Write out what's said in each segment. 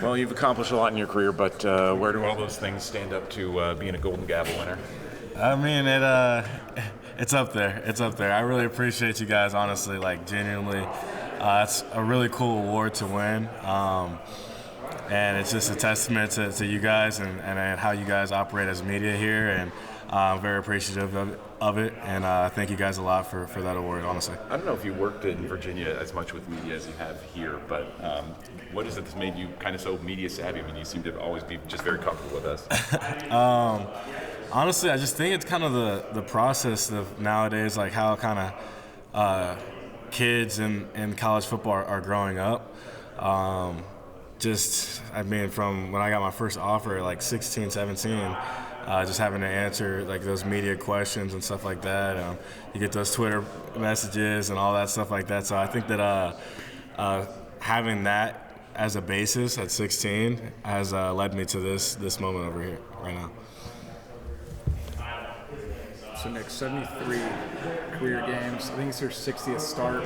Well, you've accomplished a lot in your career, but where do all those things stand up to being a Golden Gavel winner? I mean, it's up there. It's up there. I really appreciate you guys, honestly, like genuinely. It's a really cool award to win. And it's just a testament to you guys and how you guys operate as media here. And I'm very appreciative of it. And thank you guys a lot for that award, honestly. I don't know if you worked in Virginia as much with media as you have here, but what is it that's made you kind of so media savvy? I mean, you seem to always be just very comfortable with us. Honestly, I just think it's kind of the process of nowadays, like how kind of kids in college football are growing up. I mean, from when I got my first offer, like 16, 17, just having to answer like those media questions and stuff like that. You get those Twitter messages and all that stuff like that. So I think that having that as a basis at 16 has led me to this moment over here right now. So Nick, 73 career games. I think it's your 60th start.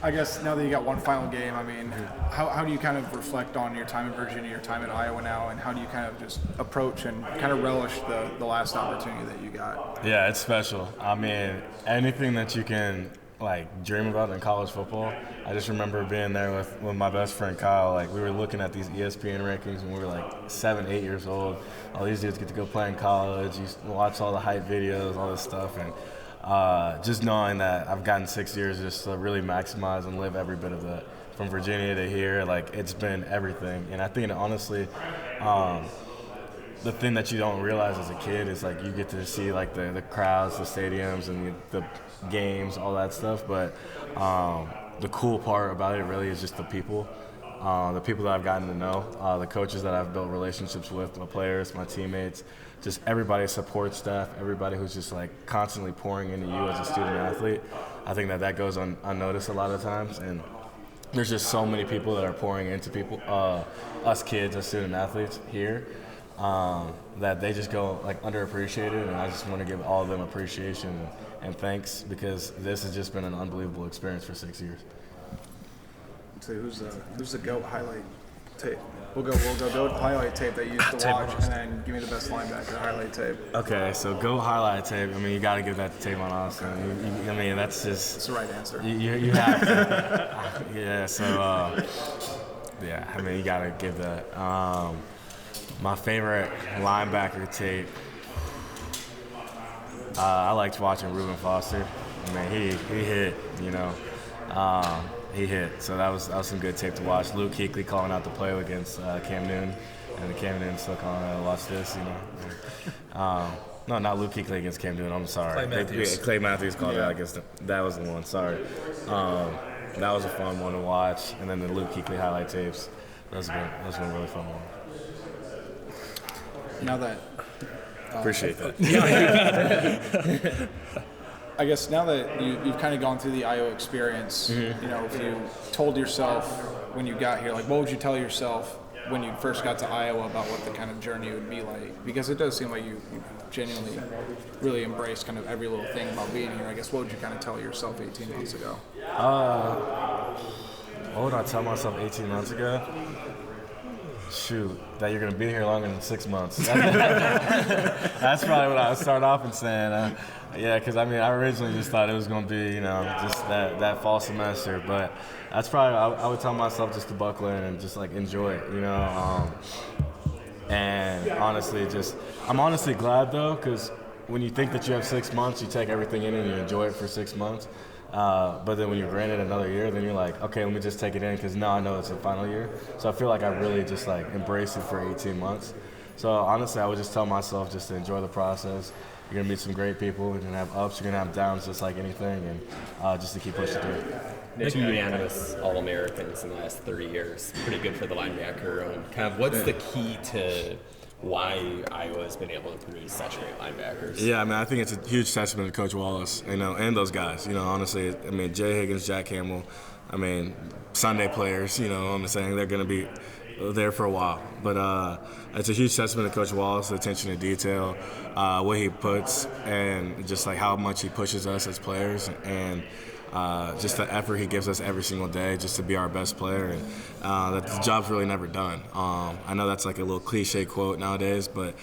I guess now that you got one final game, I mean, how do you kind of reflect on your time in Virginia, your time in Iowa now, and how do you kind of just approach and kind of relish the last opportunity that you got? Yeah, it's special. I mean, anything that you can like dream about in college football. I just remember being there with my best friend Kyle. Like we were looking at these ESPN rankings when we were like 7, 8 years old. All these dudes get to go play in college. You watch all the hype videos, all this stuff, and just knowing that I've gotten 6 years just to really maximize and live every bit of that. From Virginia to here, like it's been everything. And I think honestly, the thing that you don't realize as a kid is like you get to see like the crowds, the stadiums, and the games, all that stuff. But the cool part about it really is just the people that I've gotten to know, the coaches that I've built relationships with, my players, my teammates, just everybody, support staff, everybody who's just like constantly pouring into you as a student athlete. I think that goes unnoticed a lot of times, and there's just so many people that are pouring into people, us kids as student athletes here, that they just go like underappreciated, and I just want to give all of them appreciation and thanks, because this has just been an unbelievable experience for 6 years. So who's the GOAT highlight tape? We'll go GOAT highlight tape that you used to watch, and then give me the best linebacker highlight tape. Okay, so GOAT highlight tape. I mean, you got to give that to Tavon Austin. I mean, that's just. That's the right answer. You have to. Yeah. So yeah, I mean, you got to give that. My favorite linebacker tape. I liked watching Reuben Foster. I mean, he hit. You know. He hit, so that was some good tape to watch. Luke Kuechly calling out the play against Cam Newton, and the Cam Newton still calling out, watch this, you know. No, not Luke Kuechly against Cam Newton, I'm sorry. Clay Matthews called it out against him. That was the one, sorry. That was a fun one to watch, and then the Luke Kuechly highlight tapes. That's been a really fun one. Now that appreciate that. I guess now that you've kind of gone through the Iowa experience, you know, if you told yourself when you got here, like what would you tell yourself when you first got to Iowa about what the kind of journey would be like? Because it does seem like you genuinely really embraced kind of every little thing about being here. I guess what would you kind of tell yourself 18 months ago? What would I tell myself 18 months ago? Shoot, that you're going to be here longer than 6 months. That's probably what I would start off and saying. Yeah, because I mean, I originally just thought it was going to be, you know, just that fall semester. But that's probably, I would tell myself just to buckle in and just like enjoy it, you know. And honestly, I'm honestly glad though, because when you think that you have 6 months, you take everything in and you enjoy it for 6 months. But then when you're granted another year, then you're like, okay, let me just take it in, because now I know it's the final year. So I feel like I really just like embraced it for 18 months. So honestly, I would just tell myself just to enjoy the process. You're gonna meet some great people. You're gonna have ups. You're gonna have downs, just like anything, and just to keep pushing through. Nick, 2 unanimous All-Americans in the last 30 years. Pretty good for the linebacker. Kind of, what's the key to why Iowa has been able to produce such great linebackers? Yeah, I mean, I think it's a huge testament to Coach Wallace, you know, and those guys. You know, honestly, I mean, Jay Higgins, Jack Hamill, I mean, Sunday players. You know, I'm saying they're gonna be there for a while. But it's a huge testament to Coach Wallace, the attention to detail, what he puts, and just like how much he pushes us as players. And just the effort he gives us every single day just to be our best player. And that the job's really never done. I know that's like a little cliche quote nowadays, but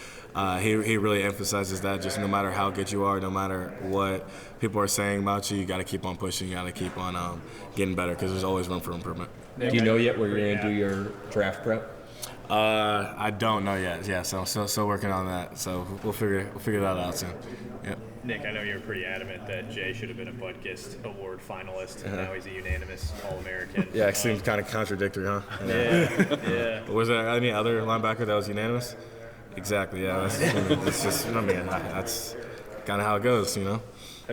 he really emphasizes that just no matter how good you are, no matter what people are saying about you, you got to keep on pushing, you got to keep on getting better because there's always room for improvement. Do you know yet where you're going to do your draft prep? I don't know yet. Yeah, so still working on that. So we'll figure that out soon. Yep. Nick, I know you were pretty adamant that Jay should have been a Butkus Award finalist, and now he's a unanimous All-American. Yeah, it seems kind of contradictory, huh? Yeah. Was there any other linebacker that was unanimous? Exactly. Yeah, it's just. I mean, that's kind of how it goes, you know.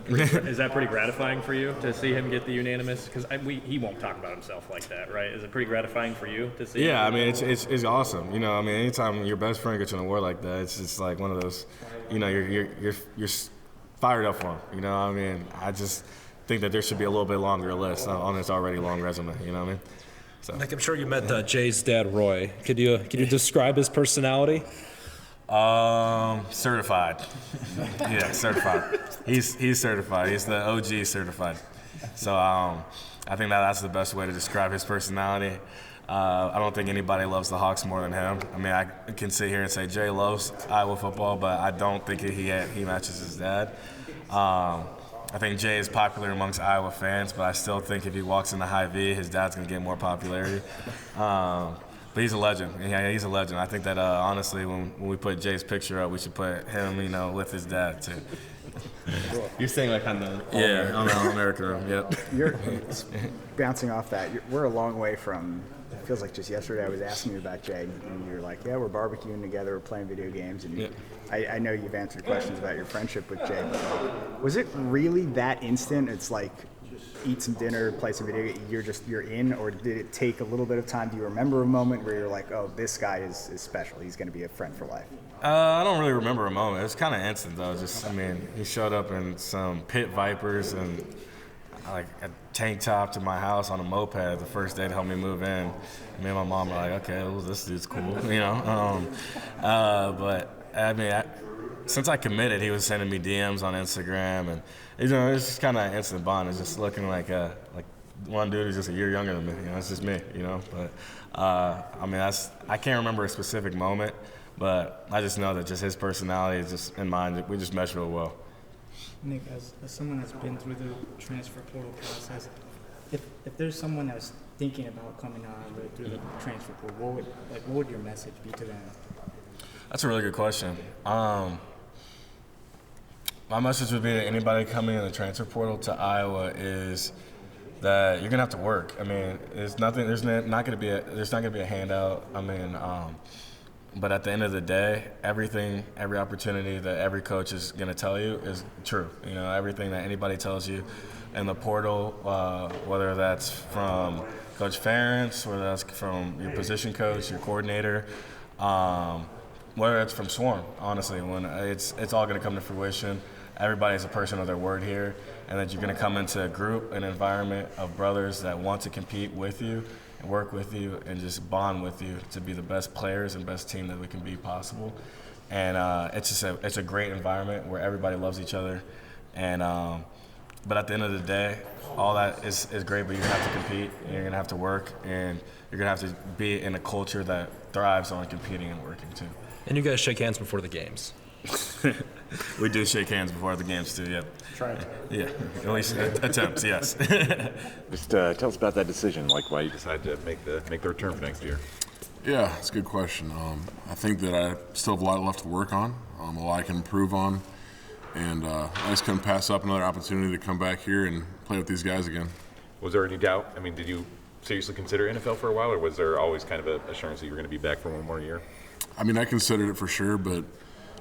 Is that pretty gratifying for you to see him get the unanimous? Because he won't talk about himself like that, right? Is it pretty gratifying for you to see? Yeah, I mean it's awesome. You know, I mean anytime your best friend gets an award like that, it's just like one of those. You know, you're fired up for him. You know, I mean I just think that there should be a little bit longer list on his already long resume. You know what I mean? So. Nick, I'm sure you met Jay's dad, Roy. Could you describe his personality? Certified. Yeah, certified. He's certified. He's the OG certified. So I think that's the best way to describe his personality. I don't think anybody loves the Hawks more than him. I mean, I can sit here and say Jay loves Iowa football, but I don't think he matches his dad. I think Jay is popular amongst Iowa fans, but I still think if he walks into Hy-Vee, his dad's going to get more popularity. But he's a legend. Yeah, he's a legend. I think that honestly, when we put Jay's picture up, we should put him, you know, with his dad too. You're saying like on the on the All-American room. Yep. You're bouncing off that. We're a long way from. It feels like just yesterday I was asking you about Jay, and you're like, "Yeah, we're barbecuing together, we're playing video games." And I know you've answered questions about your friendship with Jay, but like, was it really that instant? It's like. Eat some dinner, play some video. You're in, or did it take a little bit of time? Do you remember a moment where you're like, "Oh, this guy is special. He's going to be a friend for life"? I don't really remember a moment. It was kind of instant though. I mean, he showed up in some pit vipers and like a tank top to my house on a moped the first day to help me move in. Me and my mom were like, "Okay, well, this dude's cool," you know. But I mean. Since I committed, he was sending me DMs on Instagram, and you know, it's just kind of an instant bond. It's just looking like one dude who's just a year younger than me. You know, it's just me. You know, but I mean, I can't remember a specific moment, but I just know that just his personality is just in mind. We just mesh real well. Nick, as someone that's been through the transfer portal process, if there's someone that's thinking about coming on through the transfer portal, what would your message be to them? That's a really good question. My message would be to anybody coming in the transfer portal to Iowa is that you're gonna have to work. I mean, there's not gonna be a handout. I mean, but at the end of the day, every opportunity that every coach is gonna tell you is true. You know, everything that anybody tells you in the portal, whether that's from Coach Ferentz, whether that's from your position coach, your coordinator. Whether it's from Swarm, honestly, when it's all going to come to fruition. Everybody's a person of their word here, and that you're going to come into a group, an environment of brothers that want to compete with you and work with you and just bond with you to be the best players and best team that we can be possible. And it's a great environment where everybody loves each other. And but at the end of the day, all that is great, but you're going to have to compete, and you're going to have to work, and you're going to have to be in a culture that thrives on competing and working too. And you guys shake hands before the games. We do shake hands before the games too. Yep. Try to. Yeah. At least attempts. Yes. Just tell us about that decision, like why you decided to make the return for next year. Yeah, it's a good question. I think that I still have a lot left to work on, a lot I can improve on, and I just couldn't pass up another opportunity to come back here and play with these guys again. Was there any doubt? I mean, did you seriously consider NFL for a while, or was there always kind of an assurance that you were going to be back for one more year? I mean, I considered it for sure, but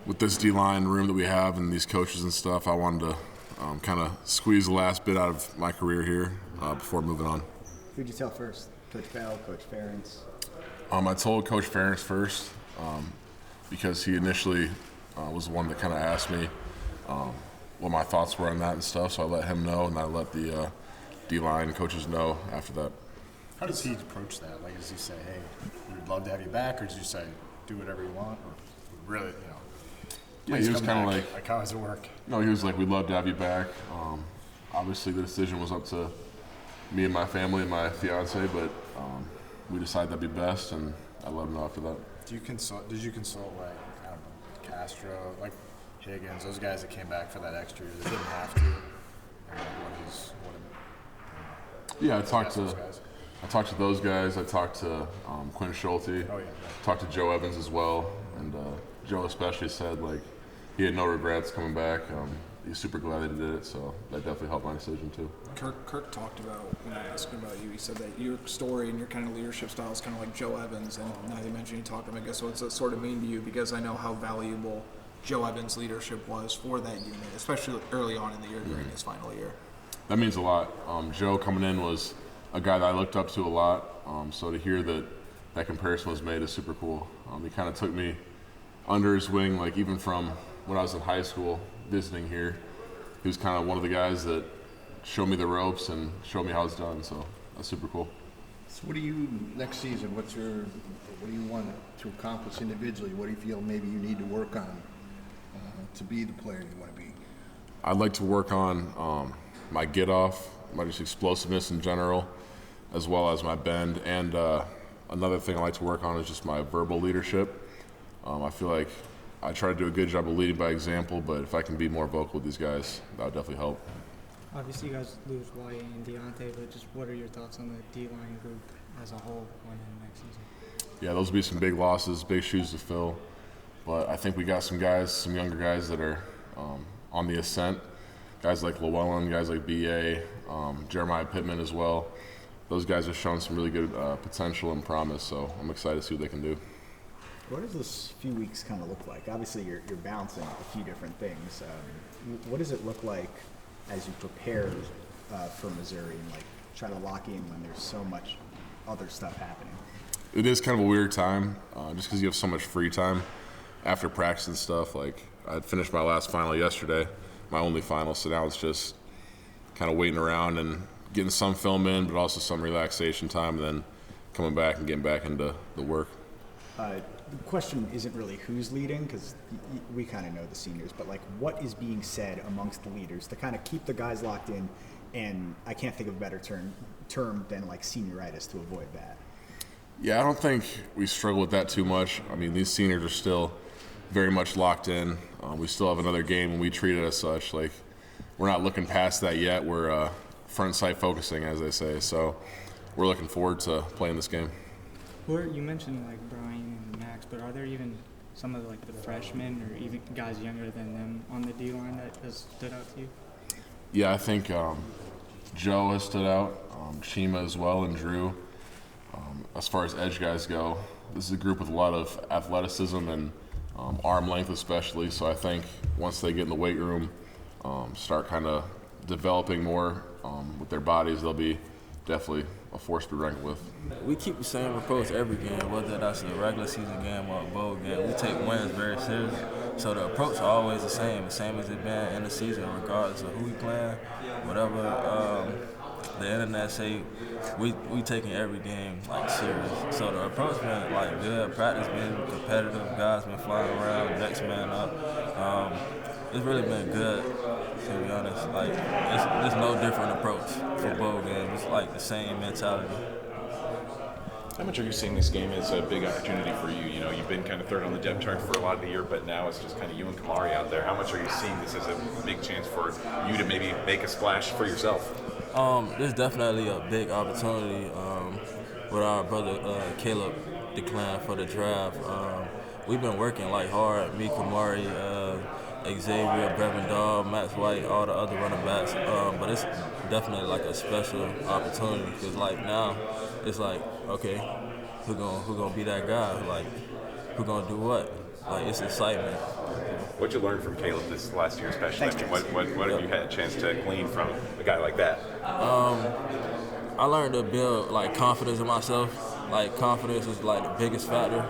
with this D-line room that we have and these coaches and stuff, I wanted to kind of squeeze the last bit out of my career here before moving on. Who'd you tell first? Coach Bell, Coach Ferentz? I told Coach Ferentz first because he initially was the one that kind of asked me what my thoughts were on that and stuff, so I let him know, and I let the D-line coaches know after that. How does he approach that? Like, does he say, hey, we'd love to have you back, or does he say, do whatever you want, or really, you know? Yeah, he was kind of like, how does it work? No, he was like, we'd love to have you back. obviously the decision was up to me and my family and my fiance, but we decided that'd be best, and I let them know after that. Did you consult like, I don't know, Castro, like Higgins, those guys that came back for that extra year? They didn't have to. Yeah, I talked to those guys. I talked to Quinn Schulte. Oh yeah. Talked to Joe Evans as well, and Joe especially said like he had no regrets coming back. He's super glad that he did it, so that definitely helped my decision too. Kirk talked about, when I asked him about you, he said that your story and your kind of leadership style is kind of like Joe Evans, and now you mentioned you talked to him, I guess, what's that sort of mean to you? Because I know how valuable Joe Evans' leadership was for that unit, especially early on in the year during his final year. That means a lot. Joe coming in was a guy that I looked up to a lot, so to hear that comparison was made is super cool. He kind of took me under his wing, like even from when I was in high school visiting here. He was kind of one of the guys that showed me the ropes and showed me how it's done, so that's super cool. So what do you, next season, what do you want to accomplish individually? What do you feel maybe you need to work on to be the player you want to be? I'd like to work on my get off, my just explosiveness in general, as well as my bend. And another thing I like to work on is just my verbal leadership. I feel like I try to do a good job of leading by example, but if I can be more vocal with these guys, that would definitely help. Obviously, you guys lose Wyatt and Deontay, but just what are your thoughts on the D-line group as a whole going into next season? Yeah, those will be some big losses, big shoes to fill. But I think we got some guys, some younger guys that are on the ascent. Guys like Llewellyn, guys like B.A., Jeremiah Pittman as well. Those guys have shown some really good potential and promise, so I'm excited to see what they can do. What does this few weeks kind of look like? Obviously, you're balancing a few different things. What does it look like as you prepare for Missouri and like try to lock in when there's so much other stuff happening? It is kind of a weird time, just because you have so much free time after practice and stuff. Like I finished my last final yesterday, my only final, so now it's just kind of waiting around and getting some film in, but also some relaxation time, and then coming back and getting back into the work. The question isn't really who's leading, because we kind of know the seniors, but like what is being said amongst the leaders to kind of keep the guys locked in, and I can't think of a better term than like senioritis to avoid that. Yeah, I don't think we struggle with that too much. I mean, these seniors are still very much locked in. We still have another game, and we treat it as such. Like we're not looking past that yet. We're front sight focusing, as they say. So we're looking forward to playing this game. You mentioned like Brian and Max, but are there even some of like the freshmen or even guys younger than them on the D-line that has stood out to you? Yeah, I think Joe has stood out, Chima as well, and Drew. As far as edge guys go, this is a group with a lot of athleticism and arm length especially, so I think once they get in the weight room, start kind of developing more with their bodies, they'll be definitely a force to be reckoned with. We keep the same approach every game, whether that's a regular season game or a bowl game. We take wins very serious, so the approach is always the same as it's been in the season, regardless of who we playing, whatever the internet say. We taking every game like serious. So the approach been like good, practice been competitive, guys been flying around, next man up. It's really been good, to be honest. Like it's no different approach for bowl games. It's like the same mentality. How much are you seeing this game as a big opportunity for you? You know, you've been kind of third on the depth chart for a lot of the year, but now it's just kind of you and Kamari out there. How much are you seeing this as a big chance for you to maybe make a splash for yourself? There's definitely a big opportunity with our brother Caleb declined for the draft. We've been working like hard, me, Kamari, Xavier, Brevin Dahl, Max White, all the other running backs. But it's definitely like a special opportunity because like now it's like, okay, who gonna be that guy? Like, who gonna do what? Like, it's excitement. What'd you learn from Caleb this last year, especially? I mean, what have you had a chance to glean from a guy like that? I learned to build like confidence in myself. Like confidence is like the biggest factor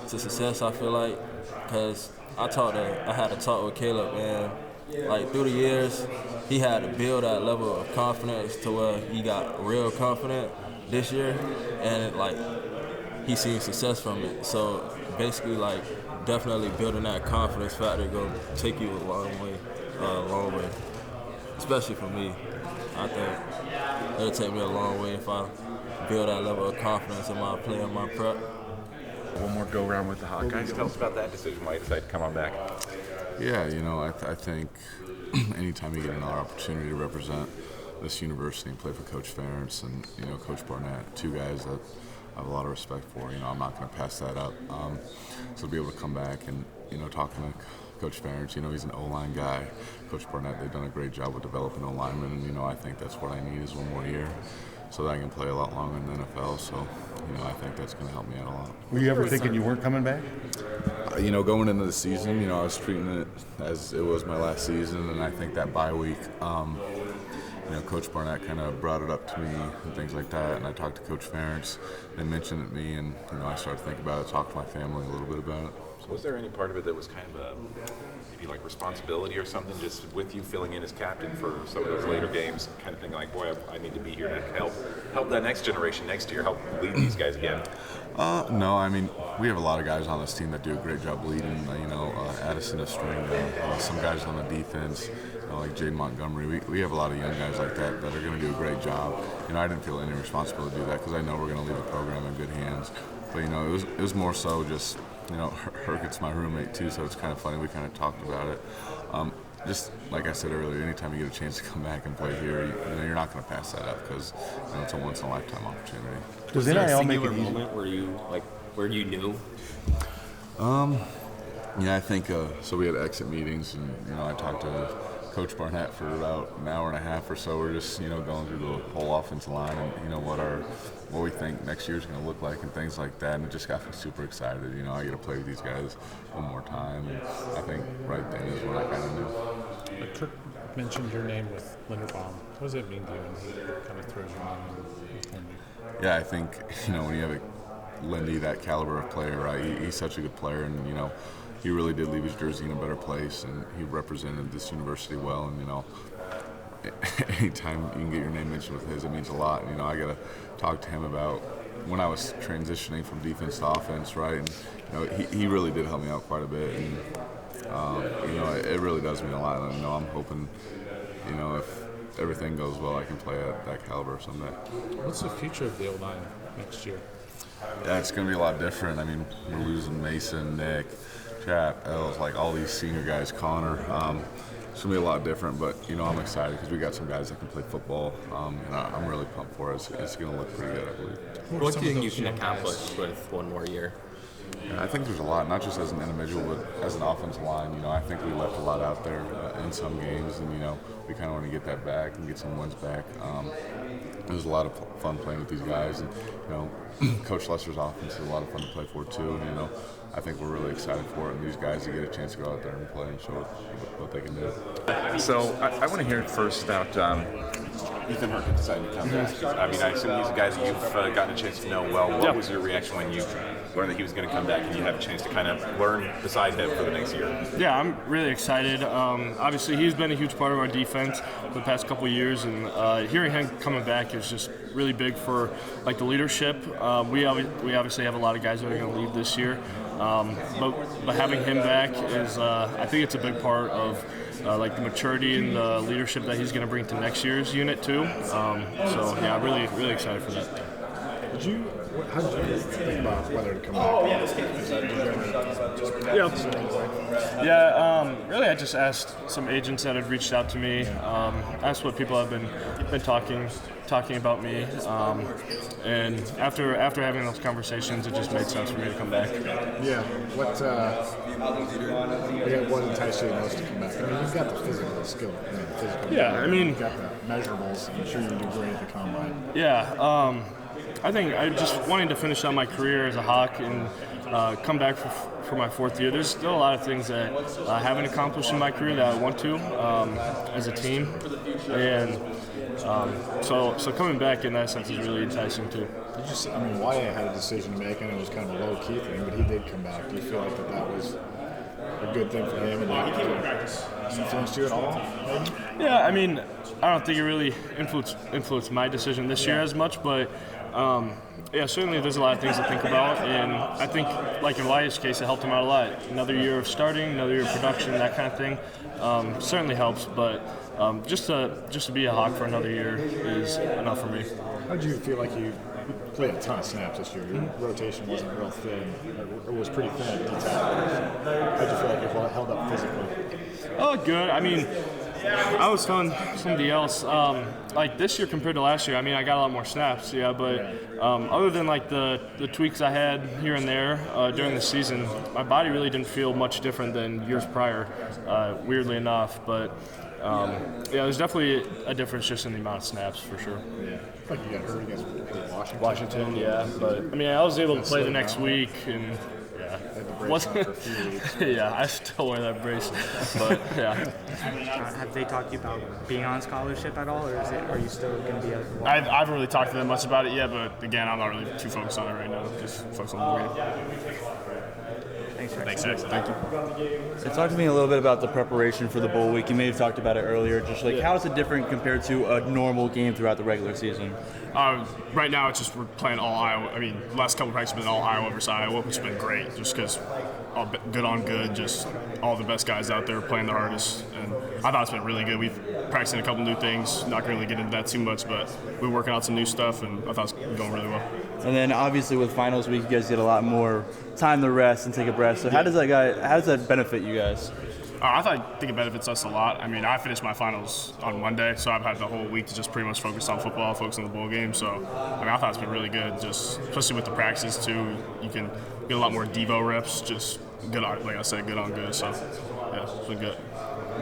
to success, I feel like, because I had to talk with Caleb, and like through the years, he had to build that level of confidence to where he got real confident this year, and like he seen success from it. So basically, like definitely building that confidence factor gonna take you a long way. especially for me. I think it'll take me a long way if I build that level of confidence in my play and my prep. One more go around with the Hawkeyes. Tell us about that decision. Why you decided to come on back? Yeah, I think anytime you get another opportunity to represent this university and play for Coach Ferentz and Coach Barnett, two guys that I have a lot of respect for. I'm not going to pass that up. So to be able to come back and talking to Coach Ferentz, he's an O-line guy. Coach Barnett, they've done a great job with developing O-linemen, and I think that's what I need is one more year, so that I can play a lot longer in the NFL. So, I think that's going to help me out a lot. Were you ever thinking you weren't coming back? Going into the season, I was treating it as it was my last season, and I think that bye week, Coach Barnett kind of brought it up to me and things like that, and I talked to Coach Ferentz. They mentioned it to me, and I started thinking about it, talked to my family a little bit about it. So was there any part of it that was kind of maybe like responsibility or something, just with you filling in as captain for some of those later games, kind of thinking like, boy, I need to be here to help that next generation next year, help lead these guys again? No, I mean, we have a lot of guys on this team that do a great job leading. Addison Estringa, some guys on the defense, like Jaden Montgomery. We have a lot of young guys like that are going to do a great job. I didn't feel any responsibility to do that because I know we're going to leave the program in good hands. But it was more so just Hurkett's my roommate too, so it's kind of funny. We kind of talked about it. Just like I said earlier, anytime you get a chance to come back and play here, you're not going to pass that up because it's a once-in-a-lifetime opportunity. Was there a singular moment where you knew? Yeah, I think so. We had exit meetings, and I talked to Coach Barnett for about an hour and a half or so. We're just going through the whole offensive line and what we think next year's going to look like and things like that. And it just got me super excited. I get to play with these guys one more time, and I think right then is when I kind of knew. Kirk mentioned your name with Linderbaum. What does it mean to you when he kind of throws your name in? Yeah, I think when you have a Lindy, that caliber of player, right? He's such a good player, and he really did leave his jersey in a better place, and he represented this university well. And anytime you can get your name mentioned with his, it means a lot. And I got to talk to him about when I was transitioning from defense to offense, right? And he really did help me out quite a bit, and it really does mean a lot. And I'm hoping, if everything goes well, I can play at that caliber someday. What's the future of the O-line next year? Yeah, it's going to be a lot different. I mean, we're losing Mason, Nick, Chap, Els, like all these senior guys, Connor. It's going to be a lot different, but, I'm excited because we got some guys that can play football, and I'm really pumped for it. It's going to look pretty good, I believe. What do you think you can accomplish with one more year? Yeah, I think there's a lot, not just as an individual, but as an offensive line. I think we left a lot out there in some games, and, we kind of want to get that back and get some wins back. It was a lot of fun playing with these guys, and, Coach Lesser's offense is a lot of fun to play for, too. And, I think we're really excited for it, and these guys to get a chance to go out there and play and show what they can do. So I want to hear first about Ethan Hurkett deciding to come back. I mean, I assume he's a guy that you've gotten a chance to know well. What was your reaction when you learned that he was going to come back and you had a chance to kind of learn beside him for the next year? Yeah, I'm really excited. Obviously, he's been a huge part of our defense for the past couple of years, and hearing him coming back is just really big for the leadership. We obviously have a lot of guys that are going to leave this year. But having him back is, I think it's a big part of the maturity and the leadership that he's going to bring to next year's unit too. So yeah, I'm really excited for that. How did you think about whether to come back? Really, I just asked some agents that had reached out to me, asked what people have been talking about me, and after having those conversations, it just made sense for me to come back. Yeah. What enticed you the most to come back? I mean, you've got the physical skill. You've got the measurables. I'm sure you can do great at the combine. Yeah. I think I just wanted to finish out my career as a Hawk and come back for my fourth year. There's still a lot of things that I haven't accomplished in my career that I want to as a team, and so coming back in that sense is really enticing too. Wyatt had a decision to make, and it was kind of a low-key thing, but he did come back. Do you feel like that was a good thing for him, and that influenced you at all? Maybe? Yeah, I don't think it really influenced my decision this year as much, but Yeah, certainly there's a lot of things to think about, and I think, like in Elias' case, it helped him out a lot. Another year of starting, another year of production, that kind of thing, certainly helps. But just to be a Hawk for another year is enough for me. How did you feel like you played a ton of snaps this year? Your rotation wasn't real thin, or was pretty thin at D-tackle. How did you feel like you held up physically? Oh, good. I mean, I was telling somebody else, like this year compared to last year, I mean, I got a lot more snaps, yeah, but other than like the tweaks I had here and there during the season, my body really didn't feel much different than years prior, weirdly enough. But yeah, there's definitely a difference just in the amount of snaps for sure. Yeah. Like you got hurt against Washington, yeah. But I mean, I was able to play the next week, and yeah, I still wear that brace, but yeah. Have they talked to you about being on scholarship at all, or are you still going to be? I haven't really talked to them much about it yet, but again, I'm not really too focused on it right now. Just focused on the game. Thanks, Jackson. Thank you. So talk to me a little bit about the preparation for the bowl week. You may have talked about it earlier. Just like how is it different compared to a normal game throughout the regular season? Right now, it's just we're playing all Iowa. I mean, last couple of practices have been all Iowa versus Iowa, which has been great, just because good on good, just all the best guys out there playing the hardest. And I thought it's been really good. We've practicing a couple new things. Not going to really get into that too much, but we're working out some new stuff, and I thought it's going really well. And then obviously with finals week, you guys get a lot more time to rest and take a breath. So how does that benefit you guys? I think it benefits us a lot. I mean, I finished my finals on Monday, so I've had the whole week to just pretty much focus on football, focus on the bowl game. So, I mean, I thought it's been really good, just especially with the practices too. You can get a lot more Devo reps, just good on, like I said, good on good. So, yeah, it's been good.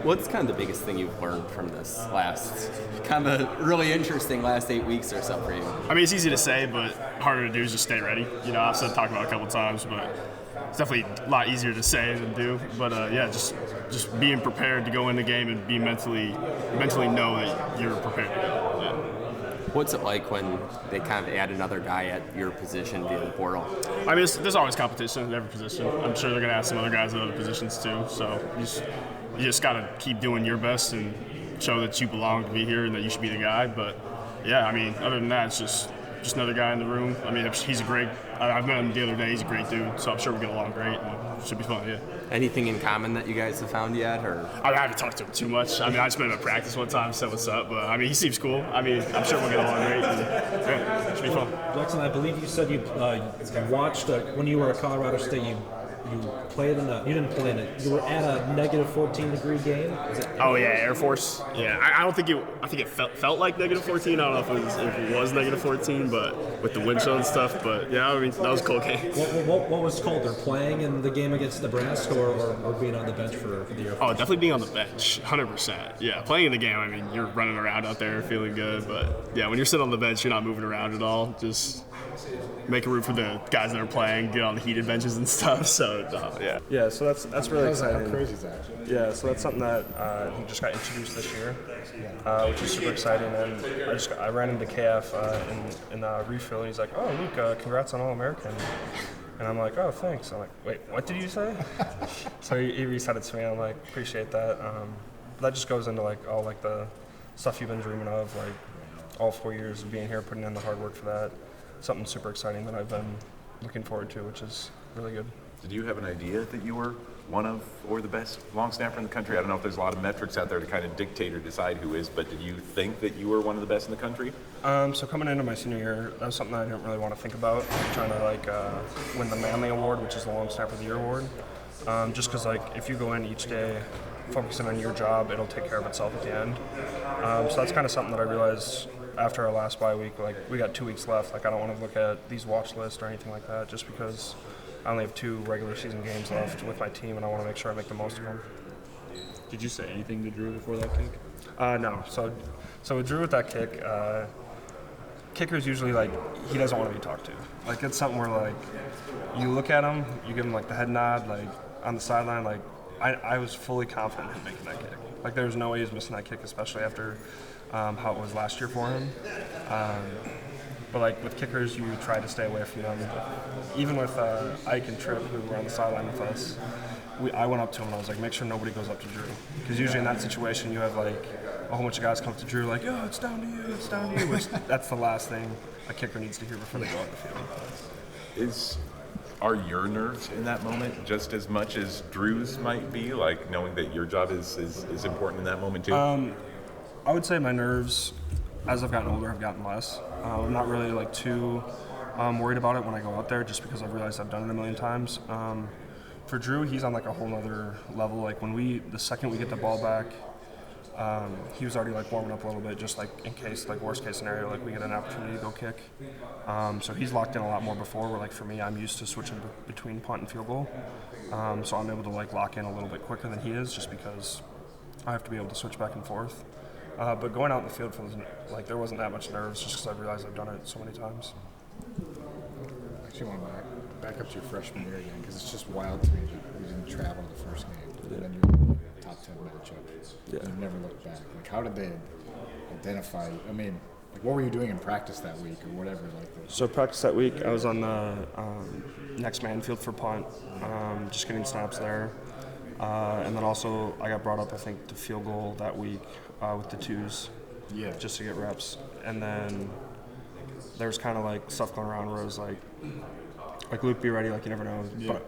What's kind of the biggest thing you've learned from this last kind of really interesting last 8 weeks or so for you? I mean, it's easy to say, but harder to do is just stay ready. You know, I've talked about it a couple times, but it's definitely a lot easier to say than do. But yeah, just being prepared to go in the game and be mentally know that you're prepared to go. Yeah. What's it like when they kind of add another guy at your position via the portal? I mean, there's always competition at every position. I'm sure they're going to ask some other guys at other positions too. So you just got to keep doing your best and show that you belong to be here and that you should be the guy. But yeah, I mean, other than that, it's just another guy in the room. I mean, he's a great. I've met him the other day. He's a great dude, so I'm sure we get along great. And it should be fun. Yeah. Anything in common that you guys have found yet, or? I haven't talked to him too much. I mean, I just met him at practice one time, said what's up. But I mean, he seems cool. I mean, I'm sure we'll get along great. And, yeah, it should be fun. Jackson, I believe you said you watched when you were at Colorado State. You played in you didn't play in it. You were at a negative 14-degree game. Oh yeah, Air Force. Yeah, I don't think I think it felt like negative 14. I don't know if it was negative 14, but with the wind chill and stuff. But yeah, I mean that was a cool game. What was colder, playing in the game against Nebraska or being on the bench for the Air Force? Oh, definitely being on the bench, 100%. Yeah, playing in the game. I mean, you're running around out there, feeling good. But yeah, when you're sitting on the bench, you're not moving around at all. Just making room for the guys that are playing, get on the heated benches and stuff. So yeah. Yeah, so that's really exciting. How crazy is that? Yeah, so that's something that he just got introduced this year, which is super exciting. And I ran into KF in refill, and he's like, "Oh, Luke, congrats on All-American." And I'm like, "Oh, thanks." I'm like, "Wait, what did you say?" So he reset it to me. And I'm like, "Appreciate that." That just goes into all the stuff you've been dreaming of, like all 4 years of being here, putting in the hard work for that. Something super exciting that I've been looking forward to, which is really good. Did you have an idea that you were one of or the best long snapper in the country? I don't know if there's a lot of metrics out there to kind of dictate or decide who is, but did you think that you were one of the best in the country? So coming into my senior year, that was something I didn't really want to think about. Trying to win the Manley Award, which is the Long Snapper of the Year award. Just because if you go in each day focusing on your job, it'll take care of itself at the end. So that's kind of something that I realized after our last bye week. We got 2 weeks left. I don't want to look at these watch lists or anything like that, just because I only have 2 regular season games left with my team, and I want to make sure I make the most of them. Did you say anything to Drew before that kick? No. So with Drew with that kick, kicker's usually he doesn't want to be talked to. It's something where you look at him, you give him the head nod, on the sideline. I was fully confident in making that kick. There was no way he was missing that kick, especially after how it was last year for him. But with kickers, you try to stay away from them. Even with Ike and Tripp, who were on the sideline with us, I went up to him and I was like, make sure nobody goes up to Drew. Because usually in that situation, you have a whole bunch of guys come up to Drew yo, it's down to you, which that's the last thing a kicker needs to hear before they go out the field. Are your nerves in that moment just as much as Drew's might be, like knowing that your job is important in that moment too? I would say my nerves, as I've gotten older, have gotten less. I'm not really like too worried about it when I go out there, just because I've realized I've done it a million times. For Drew, he's on like a whole other level. Like the second we get the ball back, he was already like warming up a little bit, just like in case, like worst case scenario, like we get an opportunity to go kick. So he's locked in a lot more before. Where like for me, I'm used to switching between punt and field goal. So I'm able to like lock in a little bit quicker than he is, just because I have to be able to switch back and forth. But going out in the field feels like there wasn't that much nerves, just because I realized I've done it so many times. I actually want to back up to your freshman year again, because it's just wild to me that you didn't travel the first game, and then you're in the top 10 matchup, and you never looked back. Like, how did they identify you? I mean, like, what were you doing in practice that week or whatever? So practice that week, I was on the next man field for punt, just getting snaps there. And then also I got brought up, I think, to field goal that week with the twos, just to get reps. And then there's kind of like stuff going around where it was like Luke, be ready, like you never know.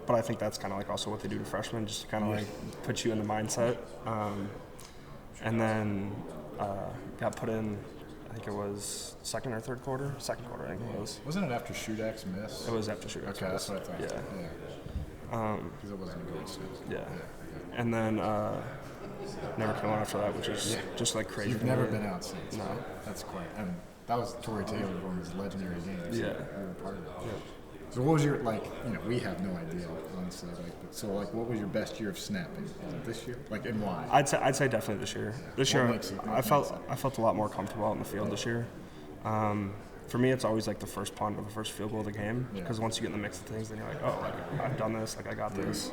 But I think that's kind of like also what they do to freshmen, just to kind of like put you in the mindset. And then got put in, I think it was second or third quarter? Second quarter, I think it was. Wasn't it after Shudak's miss? It was after Shudak's miss. Okay, that's what I thought. Yeah. Because it wasn't a good snap. Yeah. And then never came on after that, which is just like crazy. You've never been out since. No. That's quite. And that was Torrey Taylor, one of his legendary games. Yeah. You were part of it. Yeah. So what was your, like, we have no idea, honestly. So what was your best year of snapping? This year? Like, and why? I'd say definitely this year. This year, I felt a lot more comfortable out in the field this year. For me, it's always like the first punt or the first field goal of the game, because once you get in the mix of things, then you're like, oh, like, I've done this, like I got this.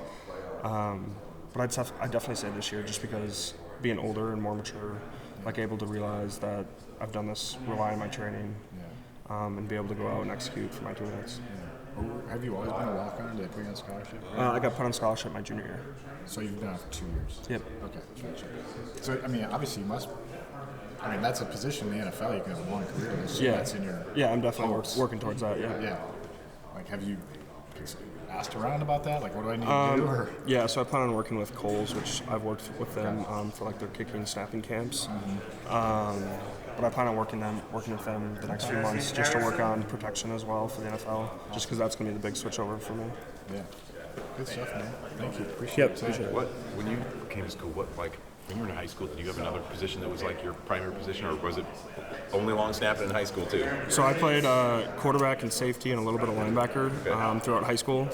But I'd definitely say this year, just because being older and more mature, like able to realize that I've done this, rely on my training, and be able to go out and execute for my teammates. Have you always been a walk-on? Did they put you on scholarship? I got put on scholarship my junior year. So you've done it for 2 years? Yep. Okay, gotcha. So, I mean, obviously you must, I mean, that's a position in the NFL you can have a long career in. So that's in your I'm definitely working towards that, Yeah. Like, have you asked around about that? Like, what do I need to do? Or? Yeah, so I plan on working with Coles, which I've worked with them for like their kicking and snapping camps. But I plan on working with them the next few months, just to work on protection as well for the NFL, just because that's going to be the big switchover for me. Yeah. Good stuff, man. Thank you. Appreciate it. When you came to school, when you were in high school, did you have another position that was like your primary position, or was it only long snapping in high school too? So I played quarterback and safety and a little bit of linebacker throughout high school,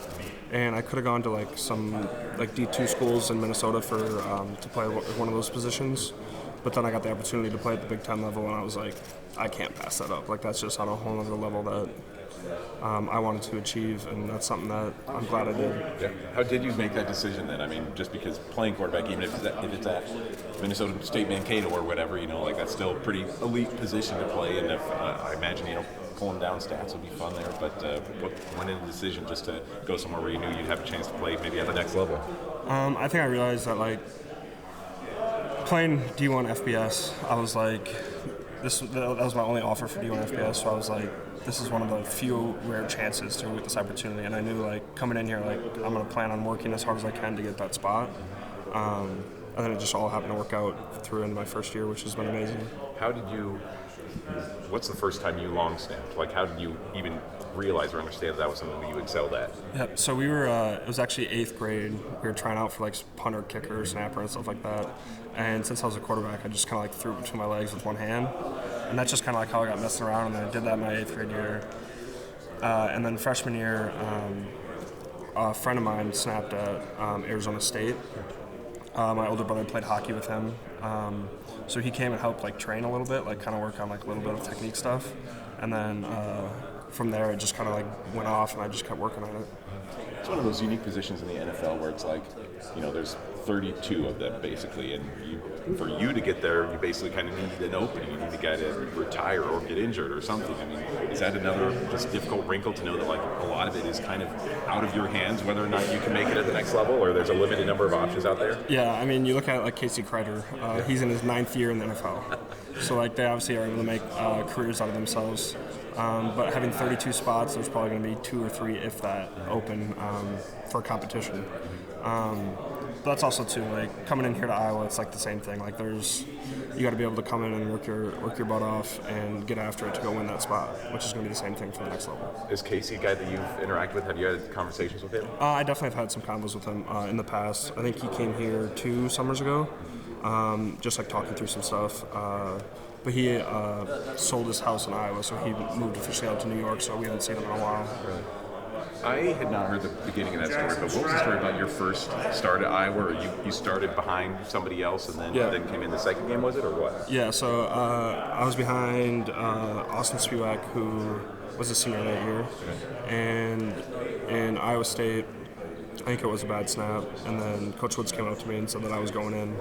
and I could have gone to like some like D2 schools in Minnesota for to play one of those positions. But then I got the opportunity to play at the Big Ten level, and I was like, I can't pass that up. Like, that's just on a whole other level that I wanted to achieve, and that's something that I'm glad I did. Yeah. How did you make that decision then? I mean, just because playing quarterback, even if it's at Minnesota State Mankato or whatever, like that's still a pretty elite position to play, and if I imagine, pulling down stats would be fun there, but what went into the decision just to go somewhere where you knew you'd have a chance to play maybe at the next level? I think I realized that, like, playing D1 FBS, I was like, that was my only offer for D1 FBS, so I was like, this is one of the few rare chances to get this opportunity, and I knew, like, coming in here, like, I'm going to plan on working as hard as I can to get that spot, and then it just all happened to work out through in my first year, which has been amazing. What's the first time you long snapped? Like, how did you even realize or understand that was something that you excelled at? Yeah, so we were, it was actually 8th grade. We were trying out for like punter, kicker, snapper, and stuff like that. And since I was a quarterback, I just kind of like threw it between my legs with one hand. And that's just kind of like how I got messing around. And then I did that my 8th grade year. And then freshman year, a friend of mine snapped at Arizona State. My older brother played hockey with him. So he came and helped like train a little bit, like kind of work on like a little bit of technique stuff. And then from there, it just kind of like went off, and I just kept working on it. It's one of those unique positions in the NFL where it's like, there's 32 of them basically, and for you to get there, you basically kind of need an opening. You need a guy to retire or get injured or something. I mean, is that another just difficult wrinkle to know that like a lot of it is kind of out of your hands, whether or not you can make it at the next level, or there's a limited number of options out there? Yeah, I mean, you look at like Casey Kreider. He's in his 9th year in the NFL, so like they obviously are able to make careers out of themselves. But having 32 spots, there's probably going to be 2 or 3, if that, open for competition. But that's also too, like, coming in here to Iowa, it's like the same thing. Like, you got to be able to come in and work your butt off and get after it to go win that spot, which is going to be the same thing for the next level. Is Casey a guy that you've interacted with? Have you had conversations with him? I definitely have had some combos with him in the past. I think he came here 2 summers ago, just like talking through some stuff. But he sold his house in Iowa, so he moved officially out to New York, so we haven't seen him in a while. Really? I had not heard the beginning of that story, but what was the story about your first start at Iowa? Or you started behind somebody else and then came in the second game, was it, or what? Yeah, so I was behind Austin Spivak, who was a senior that year, and in Iowa State, I think it was a bad snap, and then Coach Woods came up to me and said that I was going in.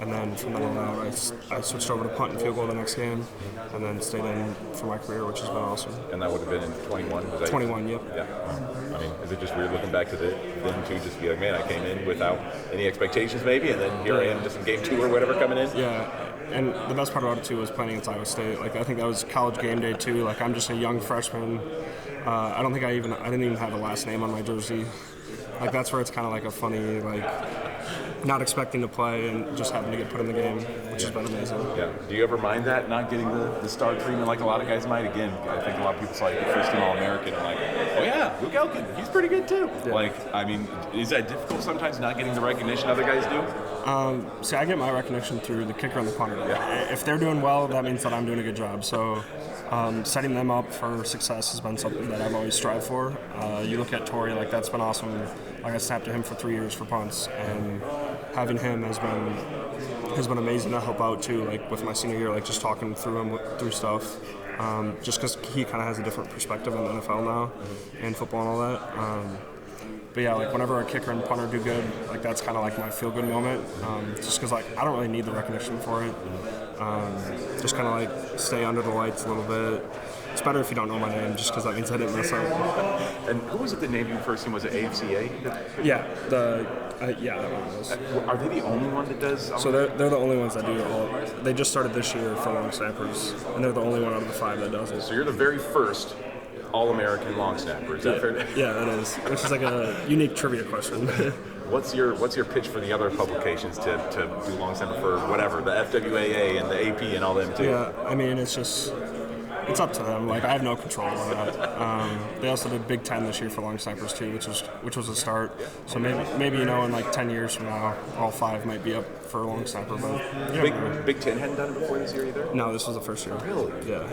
And then from then on out, I switched over to punt and field goal the next game, and then stayed in for my career, which has been awesome. And that would have been in 21? Was that 21, yep. Yeah. I mean, is it just weird looking back to then too, just be like, man, I came in without any expectations maybe, and then here I am just in game 2 or whatever coming in? Yeah, and the best part about it too was playing against Iowa State. Like, I think that was college game day too. Like, I'm just a young freshman. I don't think I didn't even have a last name on my jersey. Like, that's where it's kind of like a funny, like, not expecting to play and just having to get put in the game, which has been amazing. Yeah. Do you ever mind that, not getting the start treatment like a lot of guys might? Again, I think a lot of people saw you first team All-American and like, oh yeah, Luke Elkin, he's pretty good too. Yeah. Like, I mean, is that difficult sometimes, not getting the recognition other guys do? See, I get my recognition through the kicker and the punter. Yeah. If they're doing well, that means that I'm doing a good job. So setting them up for success has been something that I've always strived for. You look at Torrey, like, that's been awesome. Like, I snapped to him for 3 years for punts, and having him has been amazing to help out too. Like, with my senior year, like, just talking through stuff. Just because he kind of has a different perspective in the NFL now, and football and all that. But yeah, like, whenever a kicker and punter do good, like, that's kind of like my feel-good moment. Just because, like, I don't really need the recognition for it. Just kind of like stay under the lights a little bit. It's better if you don't know my name, just because that means I didn't mess up. And who was it that named you first team? Was it AFCA? Yeah, that one was. Are they the only one that does? So they're the only ones that do all. They just started this year for long snappers, and they're the only one out of the 5 that does it. So you're the very first All-American long snapper. Is that fair? Yeah, that is. Which is like a unique trivia question. What's your pitch for the other publications to do long snapper for whatever, the FWAA and the AP and all them too? Yeah, I mean, it's up to them. Like, I have no control over that. They also did Big Ten this year for long snipers too, which was a start. So maybe in like 10 years from now, all 5 might be up for a long sniper. But Big Ten hadn't done it before this year either. No, this was the first year. Really? Yeah.